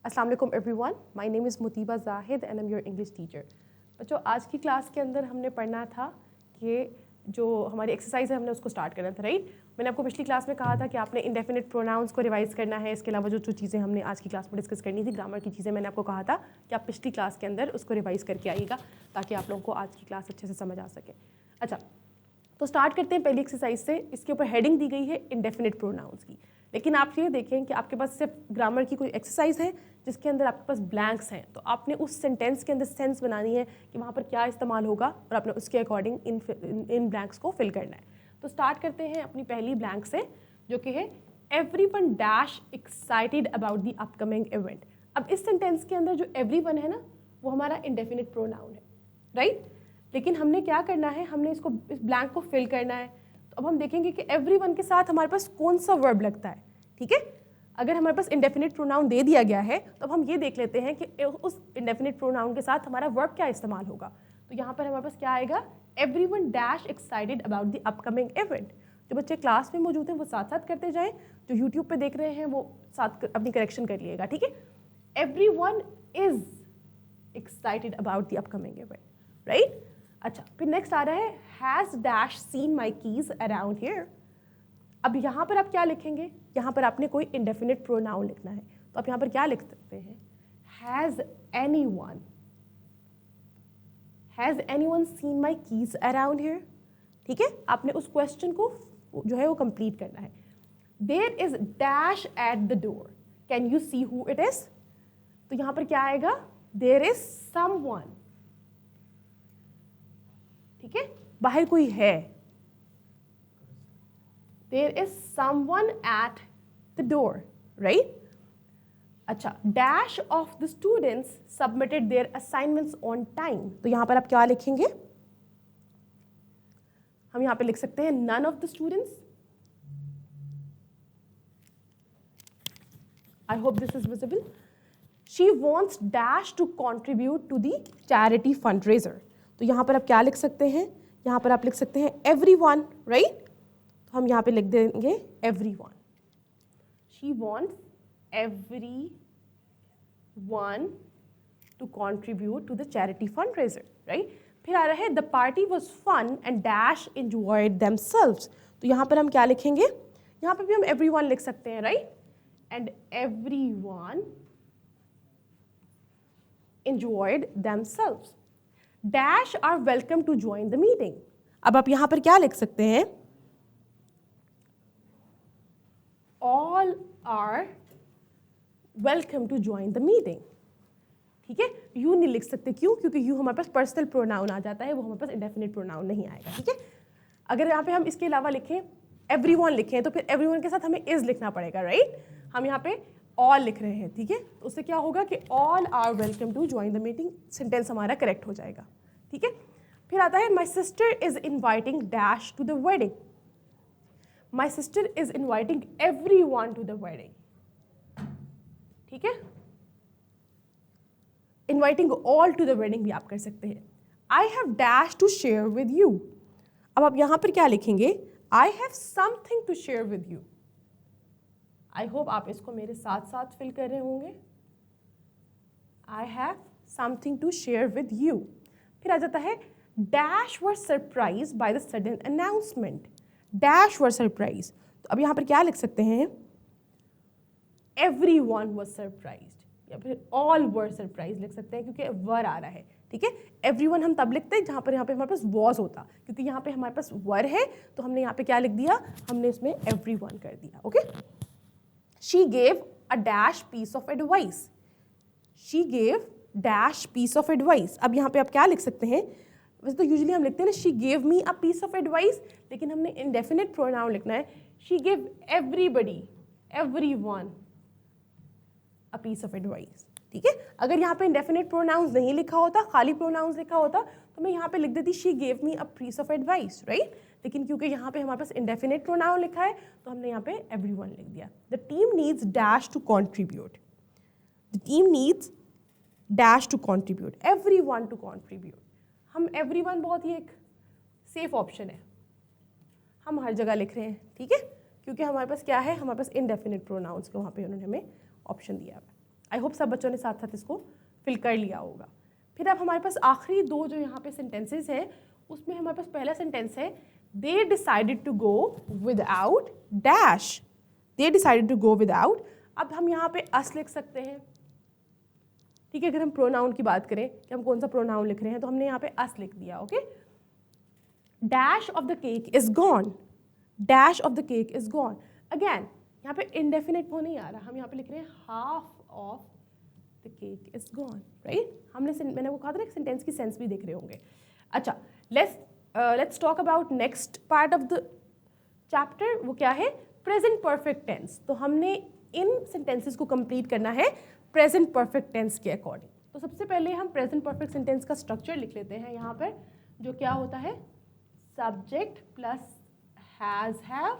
अस्सलाम वालेकुम everyone, my name is Mutiba Zahid and I am your English teacher. बच्चों, आज की क्लास के अंदर हमने पढ़ना था कि जो हमारी एक्सरसाइज है हमने उसको स्टार्ट करना था, राइट। मैंने आपको पिछली क्लास में कहा था कि आपने इंडेफिनिट प्रोनाउंस को रिवाइज करना है। इसके अलावा जो चीज़ें हमने आज की क्लास में डिस्कस करनी थी, ग्रामर की चीज़ें, मैंने आपको कहा था कि आप पिछली क्लास के अंदर उसको रिवाइज करके आइएगा ताकि आप लोगों को आज की क्लास अच्छे से समझ आ सके। अच्छा, तो स्टार्ट करते हैं पहली एक्सरसाइज से। इसके ऊपर हेडिंग दी गई है इंडेफिनिट प्रोनाउंस की, लेकिन आप ये देखें कि आपके पास सिर्फ ग्रामर की कोई एक्सरसाइज है जिसके अंदर आपके पास ब्लैंक्स हैं, तो आपने उस सेंटेंस के अंदर सेंस बनानी है कि वहाँ पर क्या इस्तेमाल होगा और आपने उसके अकॉर्डिंग इन ब्लैंक्स को फिल करना है। तो स्टार्ट करते हैं अपनी पहली ब्लैंक से, जो कि है everyone dash excited about the upcoming event. अब इस सेंटेंस के अंदर जो एवरीवन है ना, वो हमारा इंडेफिनिट प्रोनाउन है, राइट। लेकिन हमने क्या करना है, हमने इस ब्लैंक को फिल करना है। तो अब हम देखेंगे कि एवरीवन के साथ हमारे पास कौन सा वर्ब लगता है, ठीक है। अगर हमारे पास इंडेफिनिट प्रोनाउन दे दिया गया है तो अब हम ये देख लेते हैं कि उस इंडेफिनिट प्रोनाउन के साथ हमारा वर्ब क्या इस्तेमाल होगा। तो यहाँ पर हमारे पास क्या आएगा, everyone dash excited about the upcoming event. जो बच्चे क्लास में मौजूद हैं वो साथ साथ करते जाएं, जो यूट्यूब पे देख रहे हैं वो साथ अपनी करेक्शन कर लिएगा, ठीक है। Everyone is excited about the upcoming event, right. अच्छा, फिर नेक्स्ट आ रहा है has dash seen my keys around here. अब यहाँ पर आप क्या लिखेंगे, यहाँ पर आपने कोई इंडेफिनिट प्रोनाउन लिखना है, तो आप यहाँ पर क्या लिख सकते हैं, has anyone seen my keys around here, ठीक है। आपने उस क्वेश्चन को जो है वो कंप्लीट करना है। There is dash at the door, can you see who it is. तो यहाँ पर क्या आएगा, देयर इज समवन, ठीक है, बाहर कोई है। There is someone at the door, right? अच्छा, dash of the students submitted their assignments on time. तो यहाँ पर आप क्या लिखेंगे, हम यहाँ पे लिख सकते हैं none of the students. I hope this is visible. She wants dash to contribute to the charity fundraiser. तो यहाँ पर आप क्या लिख सकते हैं, यहाँ पर आप लिख सकते हैं everyone, right? तो हम यहाँ पे लिख देंगे everyone. She wants everyone to contribute to the charity fundraiser, right? फिर आ रहा है the party was fun and dash enjoyed themselves. तो यहाँ पर हम क्या लिखेंगे, यहाँ पर भी हम everyone लिख सकते हैं, right? And everyone enjoyed themselves. Dash are welcome to join the meeting. अब आप यहाँ पर क्या लिख सकते हैं, all are welcome to join the meeting, ठीक है। यू नहीं लिख सकते, क्यों, क्योंकि यू हमारे पास पर्सनल प्रोनाउन आ जाता है, वो हमारे पास इंडेफिनिट प्रोनाउन नहीं आएगा, ठीक है। अगर यहाँ पे हम इसके अलावा लिखें एवरीवन लिखें तो फिर एवरीवन के साथ हमें इज लिखना पड़ेगा, राइट। हम यहाँ पे ऑल लिख रहे हैं, ठीक है, तो उससे क्या होगा कि all are welcome to join the meeting, sentence हमारा करेक्ट हो जाएगा, ठीक है। फिर आता है my sister is inviting dash to the wedding. My sister is inviting everyone to the wedding, ठीक है। Inviting all to the wedding भी आप कर सकते हैं। I have dash to share with you. अब आप यहाँ पर क्या लिखेंगे, I have something to share with you. I hope आप इसको मेरे साथ साथ फिल कर रहे होंगे। I have something to share with you. फिर आ जाता है dash was surprised by the sudden announcement. Dash were surprise, तो अब यहाँ पर क्या लिख सकते हैं, एवरीवन वाज सरप्राइज्ड या फिर ऑल वर सरप्राइज लिख सकते हैं, क्योंकि वर आ रहा है, ठीक है। एवरीवन हम तब लिखते हैं जहाँ पर यहाँ पे हमारे पास वॉज होता, क्योंकि यहाँ पे हमारे पास वर है तो हमने यहाँ पे क्या लिख दिया, हमने इसमें एवरीवन कर दिया, okay. She gave a dash piece of advice, she gave dash piece of advice. अब यहाँ पे आप क्या लिख सकते हैं, वैसे तो यूजुअली हम लिखते हैं ना she gave me a piece of advice, लेकिन हमने इंडेफिनिट प्रोनाउन लिखना है, she gave everybody everyone a piece of advice, ठीक है। अगर यहाँ पे इंडेफिनिट प्रोनाउंस नहीं लिखा होता, खाली प्रोनाउंस लिखा होता, तो मैं यहाँ पे लिख देती she gave me a piece of advice, right. लेकिन क्योंकि यहाँ पे हमारे पास इंडेफिनिट प्रोनाउन लिखा है तो हमने यहाँ पे एवरीवन लिख दिया। The team needs dash to contribute, the team needs dash to contribute, everyone to contribute. हम एवरीवन बहुत ही एक सेफ ऑप्शन है, हम हर जगह लिख रहे हैं, ठीक है, क्योंकि हमारे पास क्या है, हमारे पास इनडेफिनिट प्रोनाउंस का वहाँ पे उन्होंने हमें ऑप्शन दिया है। आई होप सब बच्चों ने साथ साथ इसको फिल कर लिया होगा। फिर अब हमारे पास आखिरी दो जो यहाँ पे सेंटेंसेस हैं, उसमें हमारे पास पहला सेंटेंस है they decided to go without dash. They decided to go without, अब हम यहाँ पे अस लिख सकते हैं, ठीक है। अगर हम प्रोनाउन की बात करें कि हम कौन सा प्रोनाउन लिख रहे हैं, तो हमने यहाँ पे अस लिख दिया, okay. Dash of the cake is gone, dash of the cake is gone. Again यहाँ पे इंडेफिनिट वो नहीं आ रहा, हम यहाँ पे लिख रहे हैं half of the cake is gone, right. मैंने वो कहा था ना, सेंटेंस की सेंस भी देख रहे होंगे। अच्छा, let's talk about next part of the chapter. वो क्या है? Present perfect tense. तो हमने इन सेंटेंसेस को कंप्लीट करना है प्रेजेंट परफेक्ट टेंस के अकॉर्डिंग। तो सबसे पहले हम प्रेजेंट परफेक्ट सेंटेंस का स्ट्रक्चर लिख लेते हैं यहाँ पर, जो क्या होता है subject plus has have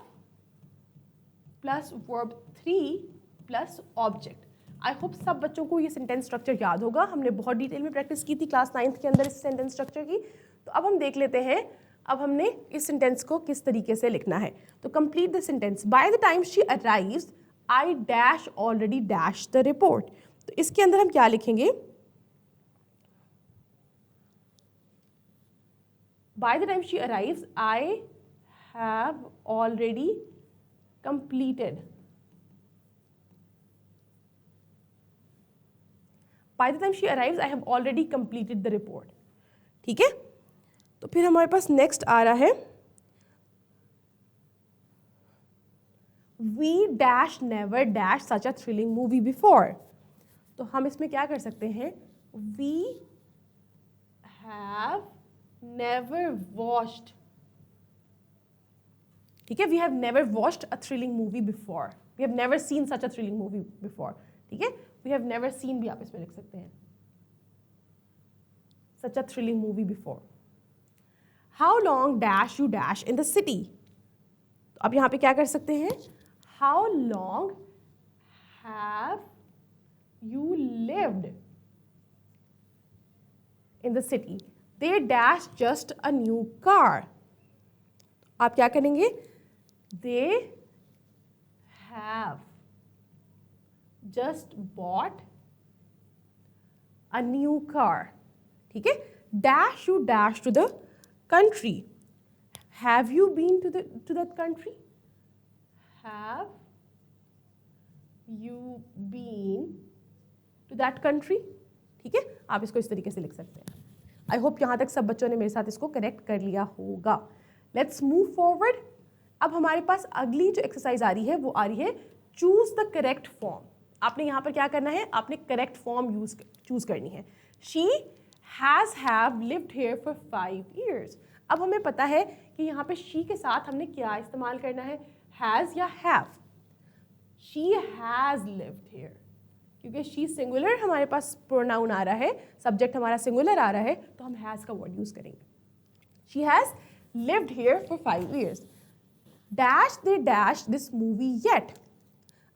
plus verb 3 plus object. I hope सब बच्चों को ये सेंटेंस स्ट्रक्चर याद होगा, हमने बहुत डिटेल में प्रैक्टिस की थी क्लास 9th के अंदर इस सेंटेंस स्ट्रक्चर की। तो अब हम देख लेते हैं अब हमने इस सेंटेंस को किस तरीके से लिखना है। तो complete the sentence, bye the time she arrives I dash already dash the report. तो इसके अंदर हम क्या लिखेंगे? Bye the time she arrives I have already completed, by the time she arrives I have already completed the report, ठीक है। तो फिर हमारे पास नेक्स्ट आ रहा है we dash never dash such a thrilling movie before। तो हम इसमें क्या कर सकते हैं? we have never watched, ठीक है, we have never watched a thrilling movie before, we have never seen such a thrilling movie before, ठीक है। We have never seen भी आप इसमें लिख सकते हैं, such a thrilling movie before। How long dash you dash in the city। तो अब यहाँ पे क्या कर सकते हैं? How long have you lived in the city? They dash just a new car। आप क्या करेंगे? They have just bought a new car, ठीक है। Dash you dash to the country। Have you been to that country? Have you been to that country, ठीक है। आप इसको इस तरीके से लिख सकते हैं। आई होप यहाँ तक सब बच्चों ने मेरे साथ इसको करेक्ट कर लिया होगा। Let's move forward. अब हमारे पास अगली जो एक्सरसाइज आ रही है वो आ रही है चूज द करेक्ट फॉर्म। आपने यहाँ पर क्या करना है? आपने करेक्ट फॉर्म चूज करनी है। She has have lived here for 5 years। अब हमें पता है कि यहाँ पे शी के साथ हमने क्या इस्तेमाल करना है, हैज या have. She has lived here, क्योंकि शी सिंगुलर हमारे पास प्रोनाउन आ रहा है, सब्जेक्ट हमारा सिंगुलर आ रहा है, तो हम हैज का वर्ड यूज करेंगे। She has lived here for 5 years। Dash they dash this movie yet.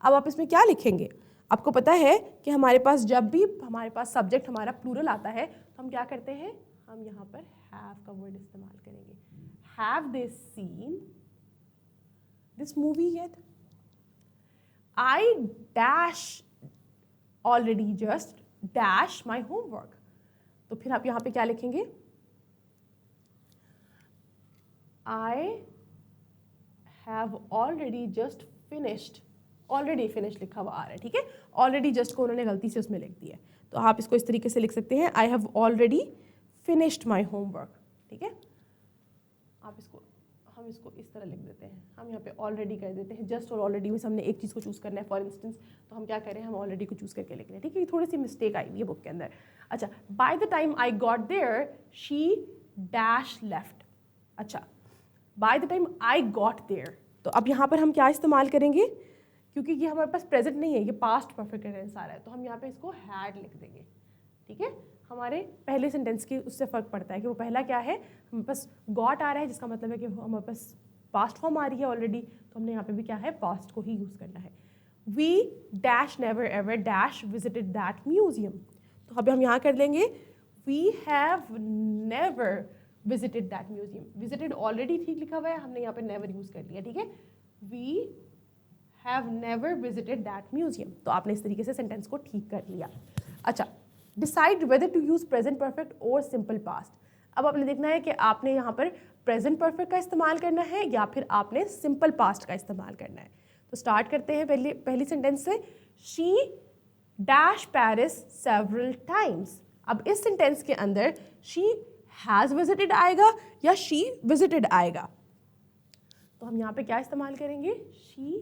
अब आप इसमें क्या लिखेंगे? आपको पता है कि हमारे पास जब भी हमारे पास सब्जेक्ट हमारा प्लूरल आता है तो हम क्या करते हैं? हम यहाँ पर हैव का वर्ड इस्तेमाल करेंगे। Have they seen this movie yet? I dash already just dash my homework. तो फिर आप यहाँ पे क्या लिखेंगे? I have already just finished, already finish लिखा हुआ आ रहा है, ठीक है। ऑलरेडी जस्ट को उन्होंने गलती से उसमें लिख दिया है, तो आप इसको इस तरीके से लिख सकते हैं, I have already finished my homework, ठीक है। आप इसको हम इसको इस तरह लिख देते हैं, हम यहाँ पे ऑलरेडी कर देते हैं। जस्ट और ऑलरेडी में से हमने एक चीज़ को चूज़ करना है, फॉर इंस्टेंस तो हम क्या करें? हम ऑलरेडी को चूज़ करके लिख रहे हैं, ठीक है। थोड़ी सी मिस्टेक आई हुई है बुक के अंदर। अच्छा, by the time I got there she dash left. अच्छा, by the time I got there, तो अब यहाँ पर हम क्या इस्तेमाल करेंगे? क्योंकि ये हमारे पास प्रेजेंट नहीं है, ये पास्ट परफेक्ट टेंस आ रहा है, तो हम यहाँ पे इसको हैड लिख देंगे, ठीक है। हमारे पहले सेंटेंस की उससे फ़र्क पड़ता है कि वो पहला क्या है, हमारे पास गॉट आ रहा है, जिसका मतलब है कि हमारे पास पास्ट फॉर्म आ रही है ऑलरेडी, तो हमने यहाँ पे भी क्या है? पास्ट को ही यूज़ करना है। We dash never ever dash visited that museum. तो अब हम यहाँ कर लेंगे we have never visited that museum. Visited already ठीक लिखा हुआ है, हमने यहाँ पे नेवर यूज़ कर लिया, ठीक है। We have never visited that museum. तो आपने इस तरीके से सेंटेंस को ठीक कर लिया। अच्छा, decide whether to use present perfect और सिंपल पास्ट। अब आपने देखना है कि आपने यहाँ पर प्रेजेंट परफेक्ट का इस्तेमाल करना है या फिर आपने सिंपल पास्ट का इस्तेमाल करना है। तो स्टार्ट करते हैं पहली सेंटेंस से। She dash Paris several times. अब इस सेंटेंस के अंदर शी हैज़ विजिटेड आएगा या शी विजिटेड आएगा। तो हम यहाँ पे क्या इस्तेमाल करेंगे? शी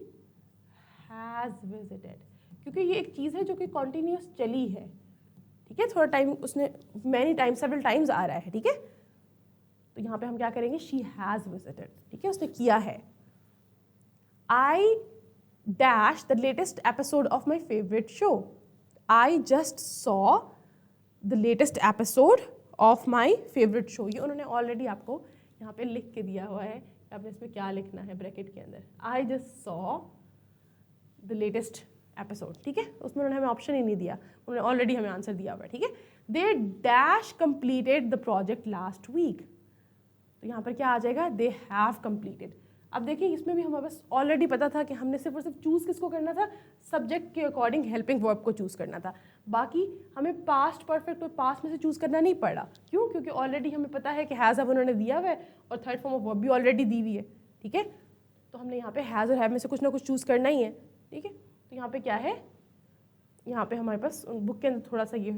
हैज़ विजिटेड, क्योंकि ये एक चीज़ है जो कि कॉन्टीन्यूस चली है, ठीक है। थोड़ा टाइम उसने मैनी टाइम सेवरल टाइम्स आ रहा है, ठीक है। तो यहाँ पे हम क्या करेंगे? शी हैज़ विजिटेड, ठीक है, उसने किया है। I dash the latest episode of my favourite show. I just saw the latest episode of my favourite show. ये उन्होंने ऑलरेडी आपको यहाँ पे लिख के दिया हुआ है, आपने इसमें क्या लिखना है ब्रैकेट के अंदर। I just saw the latest episode, ठीक है। उसमें उन्होंने हमें ऑप्शन ही नहीं दिया, उन्होंने ऑलरेडी हमें आंसर दिया हुआ है, ठीक है। They dash completed the project last week. तो यहाँ पर क्या आ जाएगा? They have completed. अब देखिए इसमें भी हमें बस ऑलरेडी पता था कि हमने सिर्फ और सिर्फ चूज़ किसको करना था? सब्जेक्ट के अकॉर्डिंग हेल्पिंग वर्ब को चूज़ करना था। बाकी हमें पास्ट परफेक्ट और पास्ट में से चूज़ करना नहीं पड़ा। क्यों? क्योंकि ऑलरेडी हमें पता है कि हैज़ अब उन्होंने दिया हुआ है और थर्ड फॉर्म ऑफ वर्ब भी ऑलरेडी दी हुई है, ठीक है। तो हमने यहाँ पे हैज़ और हैव में से कुछ ना कुछ चूज़ करना ही है, ठीक है। तो यहाँ पे क्या है? यहाँ पे हमारे पास बुक के अंदर थोड़ा सा ये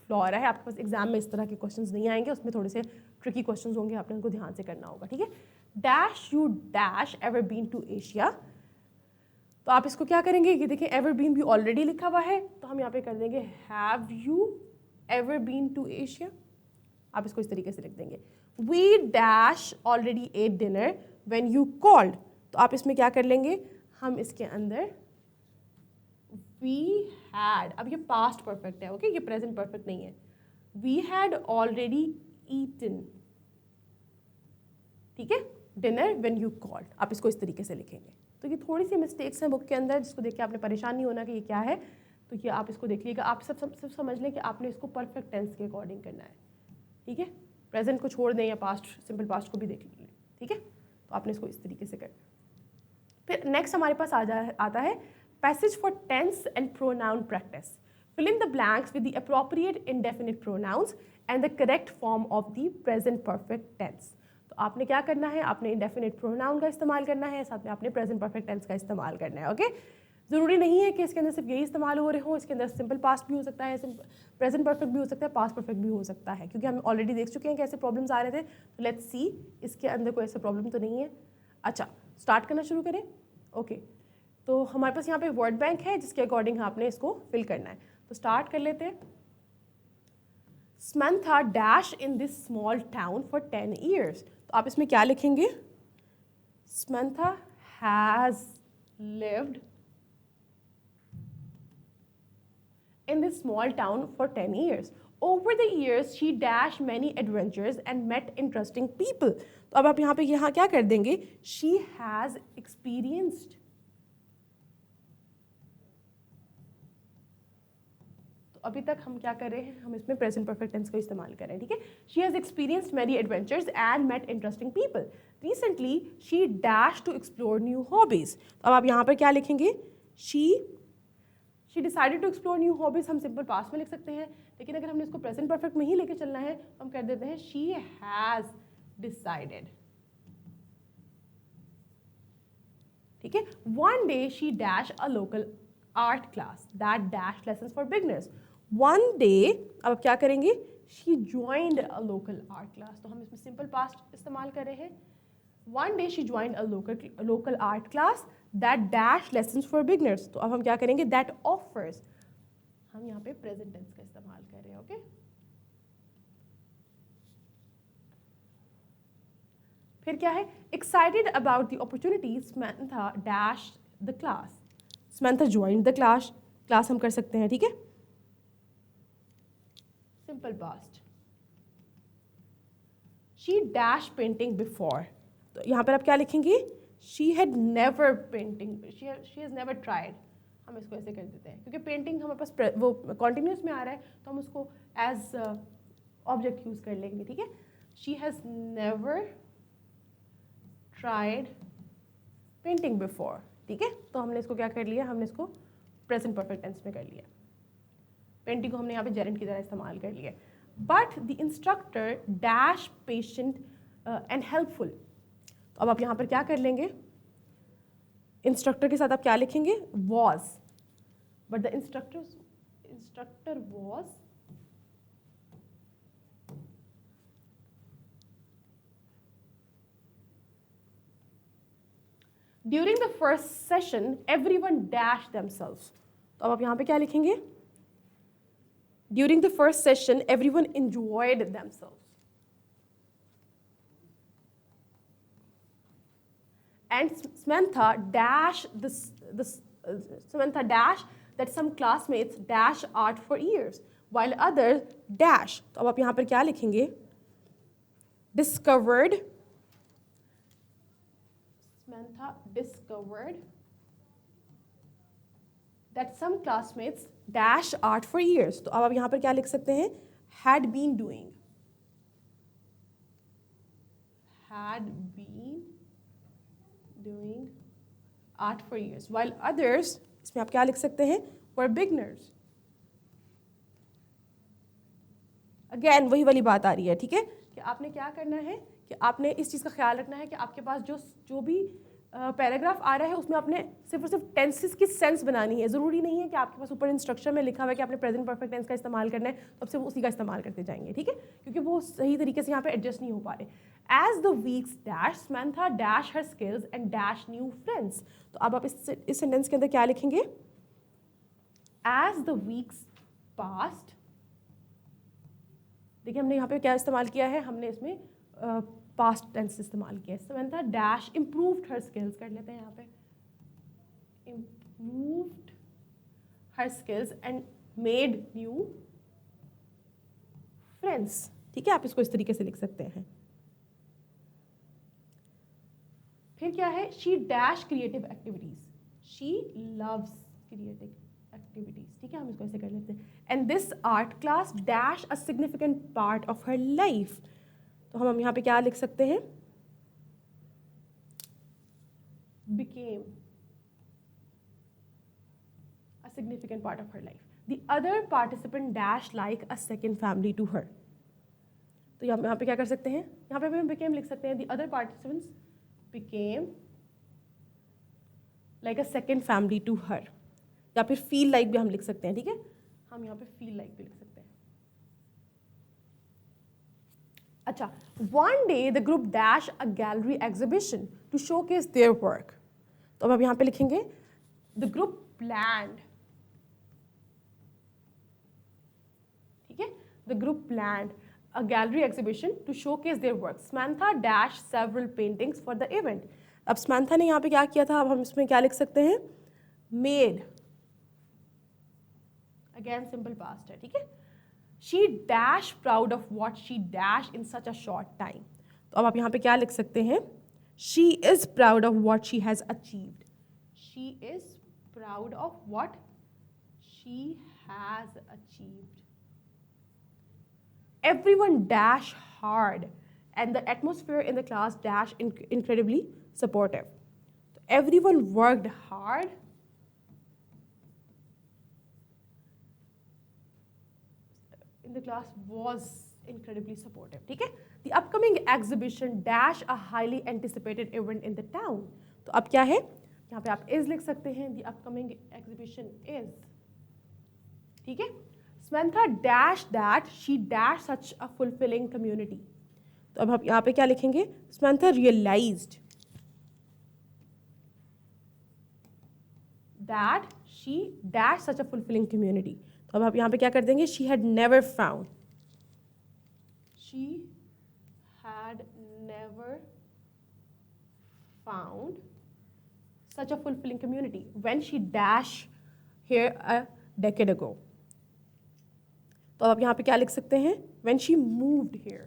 फ्लॉ आ रहा है। आपके पास एग्जाम में इस तरह के क्वेश्चंस नहीं आएंगे, उसमें थोड़े से ट्रिकी क्वेश्चंस होंगे, आपने उनको ध्यान से करना होगा, ठीक है। Dash you dash ever been to Asia. तो आप इसको क्या करेंगे कि देखिए एवर बीन भी ऑलरेडी लिखा हुआ है, तो हम यहाँ पे कर देंगे have you ever been to Asia. आप इसको इस तरीके से लिख देंगे। We dash already ate dinner when you called. तो आप इसमें क्या कर लेंगे? हम इसके अंदर we had, अब ये पास्ट परफेक्ट है, ओके, ये प्रेजेंट परफेक्ट नहीं है। we had already eaten, ठीक है, डिनर when you called। आप इसको इस तरीके से लिखेंगे। तो ये थोड़ी सी मिस्टेक्स हैं बुक के अंदर, जिसको देख के आपने परेशान नहीं होना कि ये क्या है। तो ये आप इसको देख लीजिएगा। आप सिर्फ समझ लें कि आपने इसको परफेक्ट टेंस के अकॉर्डिंग करना है, ठीक है। प्रेजेंट को छोड़ दें या पास्ट, सिंपल पास्ट को भी देख लीजिए, ठीक है। तो आपने इसको इस तरीके से करना। फिर नेक्स्ट हमारे पास आता है passage for tense and pronoun practice. Fill in the blanks with the appropriate indefinite pronouns and the correct form of the present perfect tense. तो आपने क्या करना है? आपने indefinite pronoun का इस्तेमाल करना है, साथ में आपने present perfect tense का इस्तेमाल करना है, ओके। ज़रूरी नहीं है कि इसके अंदर सिर्फ यही इस्तेमाल हो रहे हो, इसके अंदर सिंपल पास्ट भी हो सकता है, प्रेजेंट परफेक्ट भी हो सकता है, पास्ट परफेक्ट भी हो सकता है, क्योंकि हम ऑलरेडी देख चुके हैं कि ऐसे प्रॉब्लम्स आ रहे थे। तो लेट्स सी इसके अंदर कोई ऐसा प्रॉब्लम तो नहीं है। अच्छा, स्टार्ट करना शुरू करें, ओके। तो हमारे पास यहाँ पे वर्ड बैंक है जिसके अकॉर्डिंग आपने इसको फिल करना है। तो स्टार्ट कर लेते हैं। Samantha dash in this small town for 10 years. तो आप इसमें क्या लिखेंगे? Samantha has lived in this small town for 10 years. Over the years, she dashed many adventures and met interesting people. तो अब आप यहाँ पे क्या कर देंगे? She has experienced. अभी तक हम क्या कर रहे हैं? हम इसमें प्रेजेंट परफेक्ट टेंस का इस्तेमाल कर रहे हैं, ठीक है। She has experienced many adventures and met interesting people. Recently she dash to explore new hobbies. तो अब आप यहाँ पर क्या लिखेंगे? She decided to explore new hobbies. हम सिंपल पास्ट में लिख सकते हैं, लेकिन अगर हमने इसको प्रेजेंट परफेक्ट में ही लेके चलना है तो हम कर देते हैं शी हैज़ डिसाइडेड, ठीक है। One day she dash a local art class that dash lessons for beginners. One day, अब क्या करेंगे? She joined a local art class. तो हम इसमें सिंपल पास्ट इस्तेमाल कर रहे हैं। One day she joined a local art class that dash lessons for beginners. तो अब हम क्या करेंगे? That offers. हम यहाँ पे प्रेजेंट टेंस का इस्तेमाल कर रहे हैं, ओके। फिर क्या है? Excited about the opportunities Samantha dash the class. Samantha joined the class हम कर सकते हैं, ठीक है। Simple past. She dash painting before. तो यहाँ पर आप क्या लिखेंगे? She had never painting, she has never tried. हम इसको ऐसे कर देते हैं क्योंकि पेंटिंग हमारे पास वो कॉन्टिन्यूस में आ रहा है, तो हम उसको एज ऑब्जेक्ट यूज कर लेंगे, ठीक है। She has never tried painting before, ठीक है, तो हमने इसको क्या कर लिया, हमने इसको प्रेजेंट परफेक्ट टेंस में कर लिया। पेंटिंग को हमने यहाँ पे जेरेंट की तरह इस्तेमाल कर लिया। But the instructor dash patient and helpful, तो अब आप यहाँ पर क्या कर लेंगे, इंस्ट्रक्टर के साथ आप क्या लिखेंगे, was, but the instructor was during the first session everyone dash themselves, तो अब आप यहाँ पे क्या लिखेंगे, during the first session everyone enjoyed themselves, and Samantha dash that some classmates dash art for years while others dash, तो अब आप यहाँ पर क्या लिखेंगे, discovered, Samantha discovered that some classmates dash art for years, तो अब आप यहाँ पर क्या लिख सकते हैं, had been doing art for years while others, इसमें आप क्या लिख सकते हैं, were beginners। अगेन वही वाली बात आ रही है, ठीक है, कि आपने क्या करना है कि आपने इस चीज़ का ख्याल रखना है कि आपके पास जो भी पैराग्राफ आ रहा है उसमें आपने सिर्फ और सिर्फ टेंसेस की सेंस बनानी है। ज़रूरी नहीं है कि आपके पास ऊपर इंस्ट्रक्शन में लिखा हुआ है कि आपने प्रेजेंट परफेक्ट टेंस का इस्तेमाल करना है तो अब सिर्फ उसी का इस्तेमाल करते जाएंगे, ठीक है, क्योंकि वो सही तरीके से यहाँ पे एडजस्ट नहीं हो पा रहे। As the weeks dash Samantha dash her skills and dash new friends, तो अब आप इस सेंटेंस के अंदर क्या लिखेंगे, एज द वीक्स पास्ट, देखिए हमने यहाँ पे क्या इस्तेमाल किया है, हमने इसमें पास्ट टेंस इस्तेमाल किया है। Samantha dash improved her skills कर लेते हैं यहाँ पे, improved her skills and made new friends, ठीक है, आप इसको इस तरीके से लिख सकते हैं। फिर क्या है, she dash creative activities, she loves creative activities, ठीक है, हम इसको ऐसे कर लेते हैं। And this art class dash a significant part of her life, तो हम यहाँ पे क्या लिख सकते हैं, became a significant part of her life. The other participant dash like a second family to her, तो यहाँ पे क्या कर सकते हैं, यहाँ पे हम became लिख सकते हैं, the other participants became like a second family to her, या फिर feel like भी हम लिख सकते हैं, ठीक है, हम यहाँ पे feel like भी लिख सकते हैं। अच्छा, one day the group dash a gallery exhibition to showcase their work, तो अब आप यहाँ पे लिखेंगे the group planned, ठीक है, the group planned a gallery exhibition to showcase their work. Samantha dash several paintings for the event. अब Samantha ने यहाँ पे क्या किया था, अब हम इसमें क्या लिख सकते हैं, made, again simple past है, ठीक है, she dash proud of what she dash in such a short time, तो अब आप यहाँ पे क्या लिख सकते हैं, she is proud of what she has achieved, she is proud of what she has achieved. Everyone dash hard and the atmosphere in the class dash incredibly supportive. So everyone worked hard in the class was incredibly supportive, ठीक है। The upcoming exhibition dash a highly anticipated event in the town, तो अब क्या है, यहाँ पे आप is लिख सकते हैं, the upcoming exhibition is, ठीक है। Samantha dash that she dash such a fulfilling community, तो अब हम यहाँ पे क्या लिखेंगे, Samantha realized that she dash such a fulfilling community, तो अब आप यहाँ पे क्या कर देंगे, she had never found such a fulfilling community when she dash here a decade ago, तो अब यहाँ पे क्या लिख सकते हैं, when she moved here.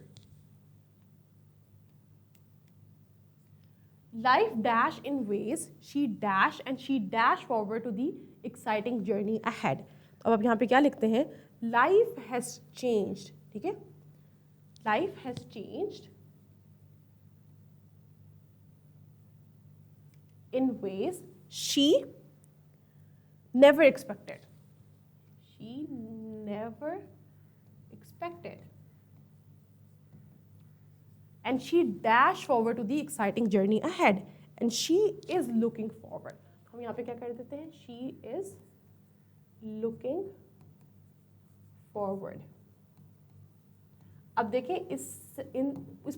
Life dash in ways she dash and she dash forward to the exciting journey ahead, तो अब यहाँ पे क्या लिखते हैं, life has changed, ठीक है, life has changed in ways she never expected, she never expected, and she dash forward to the exciting journey ahead, and she is looking forward. हम यहाँ पे क्या कर देते हैं, she is looking forward. अब देखें इस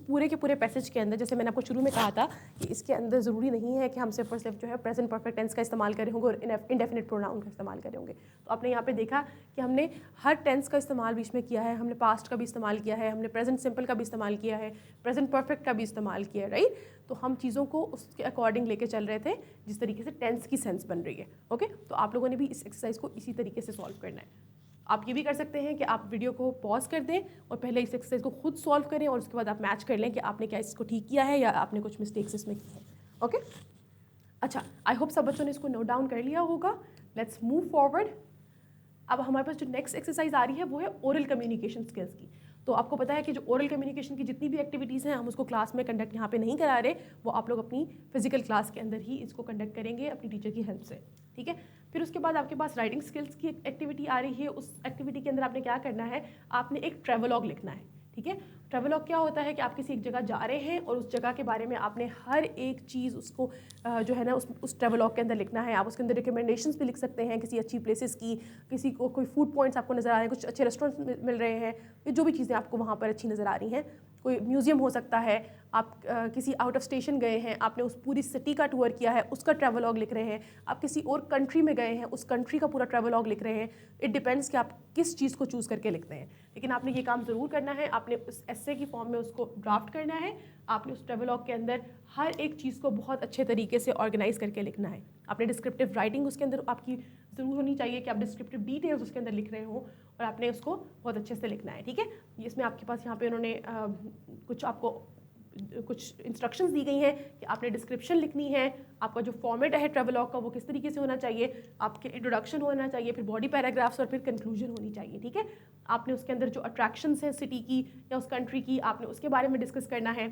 पूरे के पूरे पैसेज के अंदर, जैसे मैंने आपको शुरू में कहा था कि इसके अंदर ज़रूरी नहीं है कि हम सिर्फ और सिर्फ जो है प्रेजेंट परफेक्ट टेंस का इस्तेमाल करे होंगे और इंडेफिनिट प्रोनाउन का इस्तेमाल करे होंगे। तो आपने यहाँ पे देखा कि हमने हर टेंस का इस्तेमाल बीच में किया है, हमने पास्ट का भी इस्तेमाल किया है, हमने प्रेजेंट सिंपल का भी इस्तेमाल किया है, प्रेजेंट परफेक्ट का भी इस्तेमाल किया है, राइट। तो हम चीज़ों को उसके अकॉर्डिंग लेके चल रहे थे जिस तरीके से टेंस की सेंस बन रही है। ओके, तो आप लोगों ने भी इस एक्सरसाइज को इसी तरीके से सॉल्व करना है। आप ये भी कर सकते हैं कि आप वीडियो को पॉज कर दें और पहले इस एक्सरसाइज को खुद सॉल्व करें और उसके बाद आप मैच कर लें कि आपने क्या इसको ठीक किया है या आपने कुछ मिस्टेक्स इसमें की है। ओके, अच्छा, आई होप सब बच्चों ने इसको नोट डाउन कर लिया होगा। Let's move forward. अब हमारे पास जो नेक्स्ट एक्सरसाइज आ रही है वो है ओरल कम्युनिकेशन स्किल्स की। तो आपको पता है कि जो ओरल कम्युनिकेशन की जितनी भी एक्टिविटीज़ हैं हम उसको क्लास में कंडक्ट यहाँ पे नहीं करा रहे, वो आप लोग अपनी फिजिकल क्लास के अंदर ही इसको कंडक्ट करेंगे अपनी टीचर की हेल्प से, ठीक है। फिर उसके बाद आपके पास राइटिंग स्किल्स की एक्टिविटी आ रही है। उस एक्टिविटी के अंदर आपने क्या करना है, आपने एक ट्रेवलॉग लिखना है, ठीक है। ट्रेवलॉग क्या होता है कि आप किसी एक जगह जा रहे हैं और उस जगह के बारे में आपने हर एक चीज़ उसको जो है ना उस ट्रेवलॉग के अंदर लिखना है। आप उसके अंदर रिकमेंडेशंस भी लिख सकते हैं किसी अच्छी प्लेसेस की, किसी को कोई फूड पॉइंट्स आपको नज़र आ रहे हैं, कुछ अच्छे रेस्टोरेंट्स मिल रहे हैं, ये जो भी चीज़ें आपको वहाँ पर अच्छी नज़र आ रही हैं, कोई म्यूज़ियम हो सकता है, आप किसी आउट ऑफ स्टेशन गए हैं, आपने उस पूरी सिटी का टूर किया है, उसका ट्रैवलॉग लिख रहे हैं, आप किसी और कंट्री में गए हैं, उस कंट्री का पूरा ट्रैवलॉग लिख रहे हैं। इट डिपेंड्स कि आप किस चीज़ को चूज़ करके लिखते हैं, लेकिन आपने ये काम ज़रूर करना है। आपने उस एस्से की फॉर्म में उसको ड्राफ्ट करना है। आपने उस ट्रैवलॉग के अंदर हर एक चीज़ को बहुत अच्छे तरीके से ऑर्गेनाइज करके लिखना है। आपने डिस्क्रिप्टिव राइटिंग उसके अंदर आपकी ज़रूर होनी चाहिए कि आप डिस्क्रिप्टिव डिटेल्स उसके अंदर लिख रहे हो और आपने उसको बहुत अच्छे से लिखना है, ठीक है। इसमें आपके पास यहाँ पे उन्होंने कुछ आपको कुछ इंस्ट्रक्शंस दी गई हैं कि आपने डिस्क्रिप्शन लिखनी है, आपका जो फॉर्मेट है ट्रैवलॉग का वो किस तरीके से होना चाहिए, आपके इंट्रोडक्शन होना चाहिए, फिर बॉडी पैराग्राफ्स और फिर कंक्लूजन होनी चाहिए, ठीक है। आपने उसके अंदर जो अट्रैक्शंस हैं सिटी की या उस कंट्री की, आपने उसके बारे में डिस्कस करना है।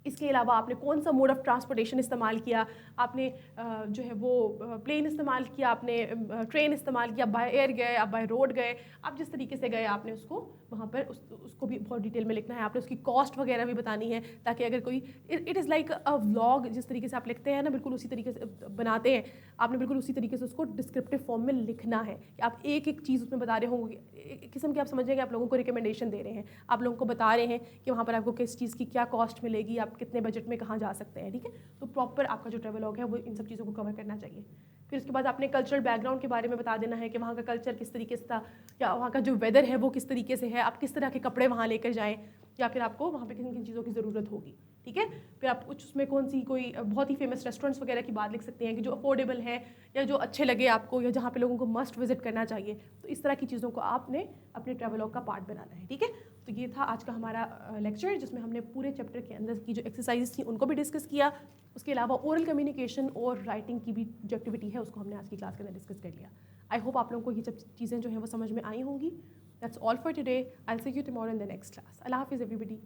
इसके अलावा आपने कौन सा मोड ऑफ ट्रांसपोर्टेशन इस्तेमाल किया, आपने जो है वो प्लेन इस्तेमाल किया, आपने ट्रेन इस्तेमाल किया, बाय एयर गए, आप बाय रोड गए, आप जिस तरीके से गए आपने उसको वहाँ पर उसको भी बहुत डिटेल में लिखना है। आपने उसकी कॉस्ट वगैरह भी बतानी है ताकि अगर कोई it is like a vlog जिस तरीके से आप लिखते हैं ना, बिल्कुल उसी तरीके से बनाते हैं, आपने बिल्कुल उसी तरीके से उसको डिस्क्रिप्टिव फॉर्म में लिखना है कि आप एक एक चीज़ उसमें बता रहे होंगे, एक किस्म की आप समझ जाएंगे, आप लोगों को रिकमेंडेशन दे रहे हैं, आप लोगों को बता रहे हैं कि वहाँ पर आपको किस चीज़ की क्या कॉस्ट मिलेगी, आप कितने बजट में कहाँ जा सकते हैं, ठीक है। तो प्रॉपर आपका जो ट्रैवलॉग है वो इन सब चीज़ों को कवर करना चाहिए। फिर उसके बाद आपने कल्चरल बैकग्राउंड के बारे में बता देना है कि वहाँ का कल्चर किस तरीके से था, या वहाँ का जो वेदर है वो किस तरीके से है, आप किस तरह के कपड़े वहाँ लेकर जाएँ, या फिर आपको वहाँ पे किन किन चीज़ों की ज़रूरत होगी, ठीक है। फिर आप कुछ उसमें कौन सी कोई बहुत ही फेमस रेस्टोरेंट्स वगैरह की बात लिख सकते हैं कि जो अफोर्डेबल है या जो अच्छे लगे आपको या जहाँ पे लोगों को मस्ट विजिट करना चाहिए। तो इस तरह की चीज़ों को आपने अपने ट्रैवलॉग का पार्ट बनाना है, ठीक है। तो ये था आज का हमारा लेक्चर जिसमें हमने पूरे चैप्टर के अंदर की जो एक्सरसाइज थी उनको भी डिस्कस किया। उसके अलावा ओरल कम्युनिकेशन और राइटिंग की भी जो एक्टिविटी है उसको हमने आज की क्लास के अंदर डिस्कस कर लिया। आई होप आप लोगों को ये सब चीज़ें जो हैं वो समझ में आई होंगी। That's all for today. I'll see you tomorrow in the next class. Allah Hafiz everybody.